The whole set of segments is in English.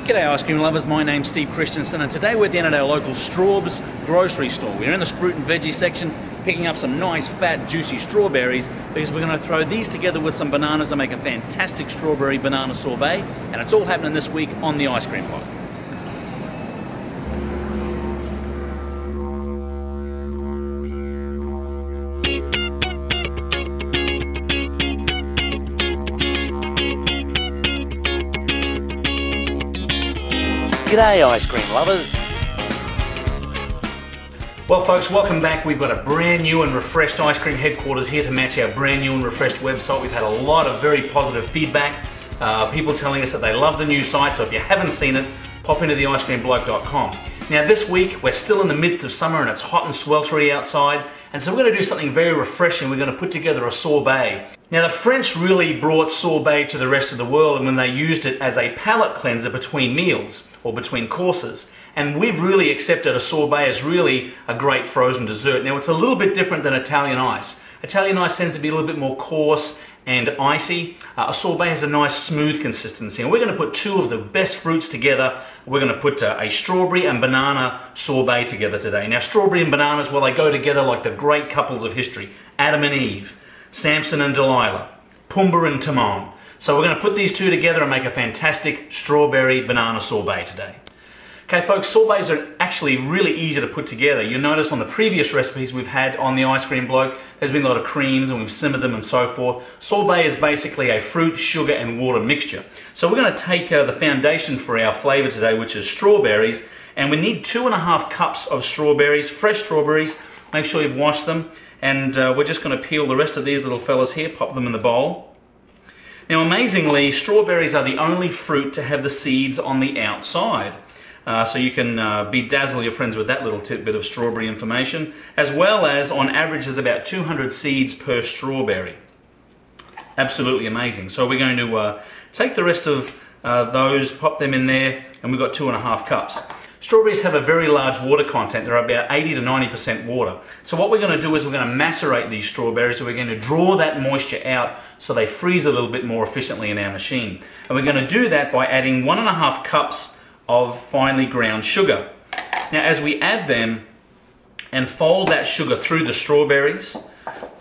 G'day ice cream lovers, my name's Steve Christensen and today we're down at our local Straub's grocery store. We're in the fruit and veggie section picking up some nice fat juicy strawberries because we're going to throw these together with some bananas and make a fantastic strawberry banana sorbet, and it's all happening this week on the Ice Cream Pod. G'day ice cream lovers. Well folks, welcome back. We've got a brand new and refreshed ice cream headquarters here to match our brand new and refreshed website. We've had a lot of very positive feedback. People telling us that they love the new site, so if you haven't seen it, pop into theicecreambloke.com. Now this week, we're still in the midst of summer and it's hot and sweltery outside, and so we're going to do something very refreshing. We're going to put together a sorbet. Now the French really brought sorbet to the rest of the world and when they used it as a palate cleanser between meals or between courses. And we've really accepted a sorbet as really a great frozen dessert. Now it's a little bit different than Italian ice. Italian ice tends to be a little bit more coarse and icy. A sorbet has a nice smooth consistency, and we're going to put two of the best fruits together. We're going to put a strawberry and banana sorbet together today. Now strawberry and bananas, well, they go together like the great couples of history. Adam and Eve, Samson and Delilah, Pumbaa and Timon. So we're going to put these two together and make a fantastic strawberry banana sorbet today. Okay folks, sorbets are actually really easy to put together. You'll notice on the previous recipes we've had on the Ice Cream Bloke, there's been a lot of creams and we've simmered them and so forth. Sorbet is basically a fruit, sugar and water mixture. So we're going to take the foundation for our flavor today, which is strawberries, and we need 2.5 cups of strawberries, fresh strawberries. Make sure you've washed them, and we're just going to peel the rest of these little fellas here, pop them in the bowl. Now amazingly, strawberries are the only fruit to have the seeds on the outside. So you can bedazzle your friends with that little tidbit of strawberry information, as well as on average there's about 200 seeds per strawberry. Absolutely amazing. So we're going to take the rest of those, pop them in there, and we've got 2.5 cups. Strawberries have a very large water content. They're about 80 to 90% water. So what we're going to do is we're going to macerate these strawberries, so we're going to draw that moisture out so they freeze a little bit more efficiently in our machine. And we're going to do that by adding 1.5 cups of finely ground sugar. Now as we add them and fold that sugar through the strawberries,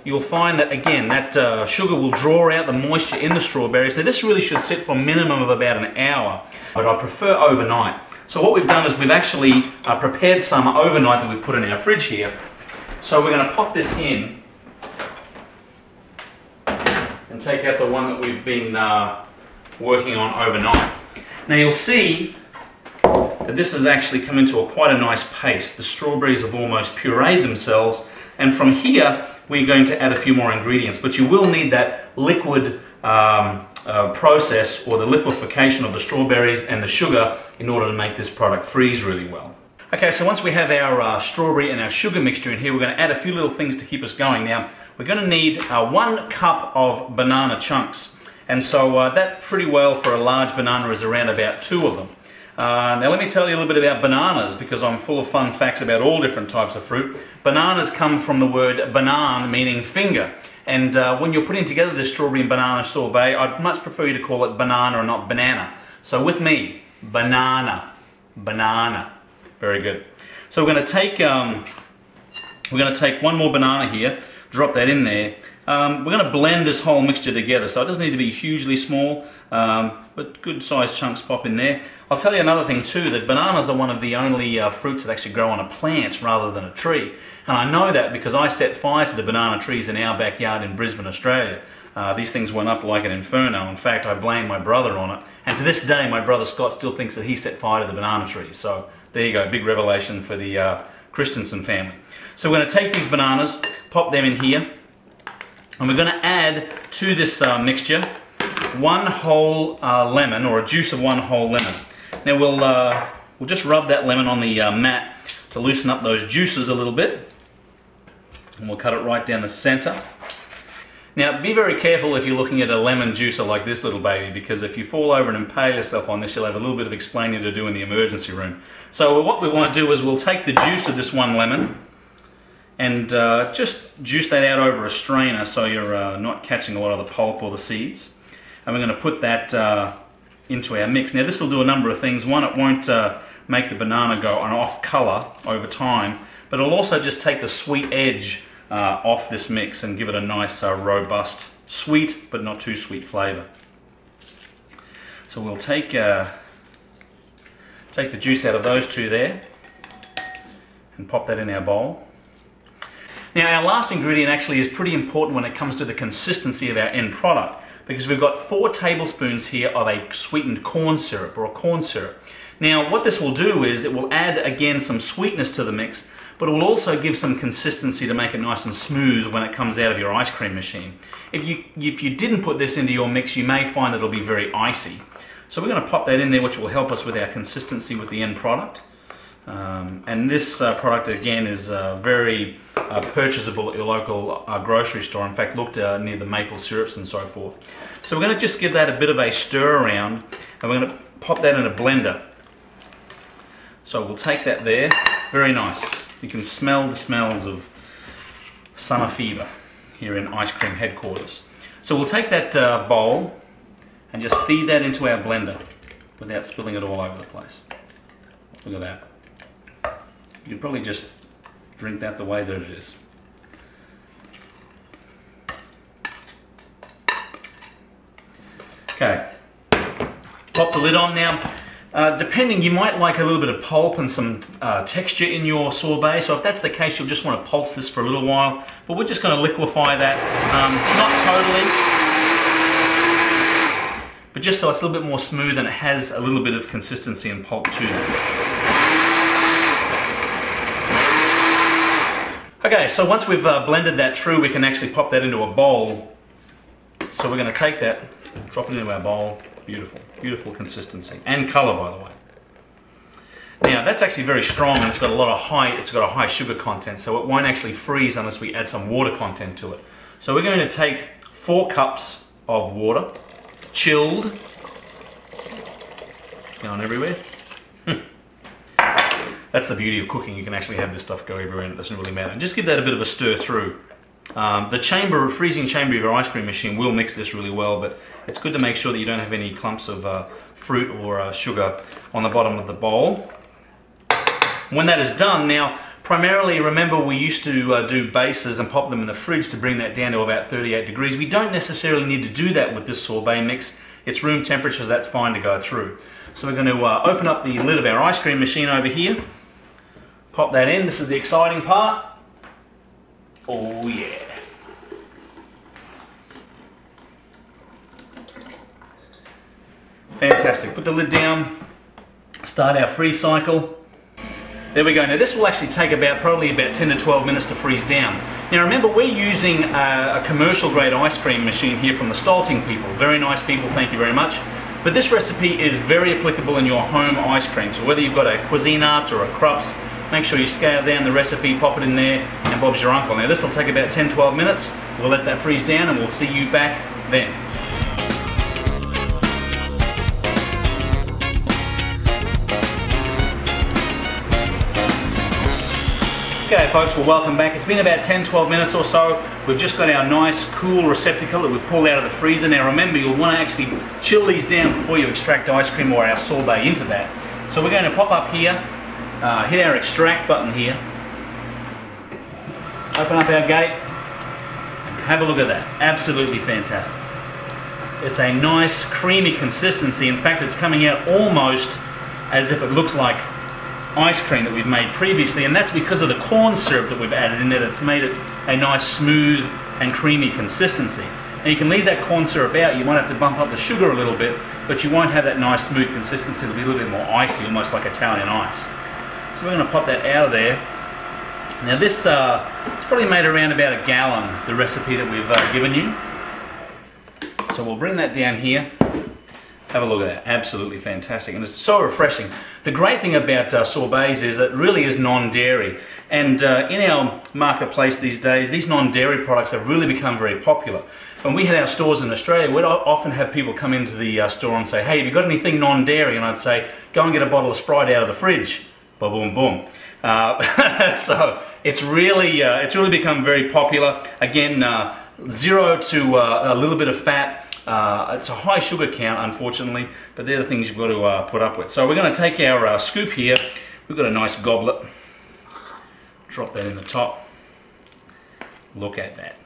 you'll find that again that sugar will draw out the moisture in the strawberries. Now this really should sit for a minimum of about an hour, but I prefer overnight. So what we've done is we've actually prepared some overnight that we put in our fridge here. So we're going to pop this in and take out the one that we've been working on overnight. Now you'll see that this has actually come into quite a nice paste. The strawberries have almost pureed themselves, and from here we're going to add a few more ingredients, but you will need that liquid process, or the liquefaction of the strawberries and the sugar, in order to make this product freeze really well. Okay, so once we have our strawberry and our sugar mixture in here, we're going to add a few little things to keep us going. Now we're going to need 1 cup of banana chunks, and so that pretty well for a large banana is around about 2 of them. Now let me tell you a little bit about bananas, because I'm full of fun facts about all different types of fruit. Bananas come from the word banan, meaning finger. And when you're putting together this strawberry and banana sorbet, I'd much prefer you to call it banana and not banana. So with me, banana, banana. Very good. So we're going to take 1 more banana here, drop that in there. We're going to blend this whole mixture together, so it doesn't need to be hugely small, but good sized chunks pop in there. I'll tell you another thing too, that bananas are one of the only fruits that actually grow on a plant rather than a tree. And I know that because I set fire to the banana trees in our backyard in Brisbane, Australia. These things went up like an inferno. In fact, I blame my brother on it. And to this day, my brother Scott still thinks that he set fire to the banana trees. So there you go, big revelation for the Christensen family. So we're going to take these bananas, pop them in here, and we're going to add to this mixture 1 whole lemon, or a juice of 1 whole lemon. Now we'll just rub that lemon on the mat to loosen up those juices a little bit, and we'll cut it right down the center. Now be very careful if you're looking at a lemon juicer like this little baby, because if you fall over and impale yourself on this, you'll have a little bit of explaining to do in the emergency room. So what we want to do is we'll take the juice of this 1 lemon and just juice that out over a strainer so you're not catching a lot of the pulp or the seeds. And we're going to put that into our mix. Now this will do a number of things. One, it won't make the banana go an off color over time, but it'll also just take the sweet edge off this mix and give it a nice robust, sweet but not too sweet flavor. So we'll take the juice out of those two there and pop that in our bowl. Now our last ingredient actually is pretty important when it comes to the consistency of our end product, because we've got 4 tablespoons here of a sweetened corn syrup, or a corn syrup. Now what this will do is it will add again some sweetness to the mix, but it will also give some consistency to make it nice and smooth when it comes out of your ice cream machine. If you didn't put this into your mix, you may find that it'll be very icy. So we're going to pop that in there, which will help us with our consistency with the end product. And this product again is very purchasable at your local grocery store. In fact, look near the maple syrups and so forth. So we're going to just give that a bit of a stir around, and we're going to pop that in a blender. So we'll take that there. Very nice. You can smell the smells of summer fever here in ice cream headquarters. So we'll take that bowl and just feed that into our blender without spilling it all over the place. Look at that. You could probably just drink that the way that it is. Okay, pop the lid on now. Depending, you might like a little bit of pulp and some texture in your sorbet, so if that's the case, you'll just want to pulse this for a little while, but we're just going to liquefy that, not totally, but just so it's a little bit more smooth and it has a little bit of consistency and pulp to it. Okay, so once we've blended that through, we can actually pop that into a bowl. So we're going to take that, drop it into our bowl. Beautiful, beautiful consistency and color, by the way. Now that's actually very strong, and it's got a high sugar content, so it won't actually freeze unless we add some water content to it. So we're going to take 4 cups of water, chilled, going everywhere. That's the beauty of cooking. You can actually have this stuff go everywhere and it doesn't really matter. And just give that a bit of a stir through. The freezing chamber of your ice cream machine will mix this really well, but it's good to make sure that you don't have any clumps of fruit or sugar on the bottom of the bowl. When that is done, now primarily remember we used to do bases and pop them in the fridge to bring that down to about 38 degrees. We don't necessarily need to do that with this sorbet mix. It's room temperature, so that's fine to go through. So we're going to open up the lid of our ice cream machine over here. Pop that in. This is the exciting part. Oh yeah. Fantastic. Put the lid down. Start our freeze cycle. There we go. Now this will actually take probably about 10 to 12 minutes to freeze down. Now remember, we're using a commercial grade ice cream machine here from the Stolting people. Very nice people, thank you very much. But this recipe is very applicable in your home ice cream. So whether you've got a Cuisinart or a Krups, make sure you scale down the recipe, pop it in there, and Bob's your uncle. Now this will take about 10-12 minutes. We'll let that freeze down and we'll see you back then. Okay folks, well welcome back. It's been about 10-12 minutes or so. We've just got our nice cool receptacle that we've pulled out of the freezer. Now remember, you'll want to actually chill these down before you extract ice cream or our sorbet into that. So we're going to pop up here, hit our extract button here, open up our gate, and have a look at that. Absolutely fantastic. It's a nice creamy consistency. In fact, it's coming out almost as if it looks like ice cream that we've made previously, and that's because of the corn syrup that we've added in there. That's made it a nice smooth and creamy consistency. And you can leave that corn syrup out. You might have to bump up the sugar a little bit, but you won't have that nice smooth consistency. It'll be a little bit more icy, almost like Italian ice. So we're going to pop that out of there. Now this it's probably made around about a gallon, the recipe that we've given you. So we'll bring that down here. Have a look at that. Absolutely fantastic, and it's so refreshing. The great thing about sorbets is that it really is non-dairy, and in our marketplace these days, these non-dairy products have really become very popular. When we had our stores in Australia, we'd often have people come into the store and say, "Hey, have you got anything non-dairy?" And I'd say, "Go and get a bottle of Sprite out of the fridge." Boom, boom, boom. So it's really become very popular. Again, 0 to a little bit of fat. It's a high sugar count, unfortunately, but they're the things you've got to put up with. So we're going to take our scoop here. We've got a nice goblet. Drop that in the top. Look at that.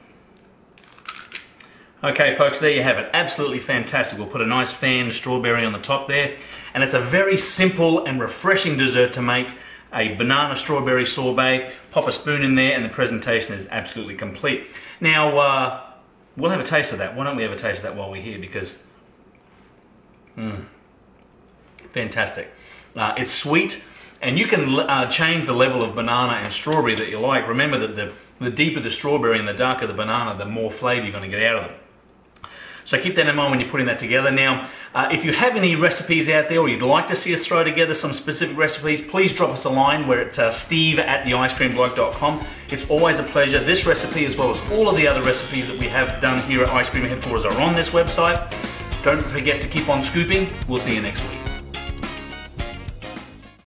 Okay folks, there you have it. Absolutely fantastic. We'll put a nice fanned strawberry on the top there. And it's a very simple and refreshing dessert to make. A banana strawberry sorbet. Pop a spoon in there and the presentation is absolutely complete. Now, we'll have a taste of that. Why don't we have a taste of that while we're here? Because, fantastic. It's sweet, and you can change the level of banana and strawberry that you like. Remember that the deeper the strawberry and the darker the banana, the more flavor you're going to get out of them. So keep that in mind when you're putting that together. Now, if you have any recipes out there or you'd like to see us throw together some specific recipes, please drop us a line. We're at steve@theicecreambloke.com. It's always a pleasure. This recipe, as well as all of the other recipes that we have done here at Ice Cream Headquarters, are on this website. Don't forget to keep on scooping. We'll see you next week.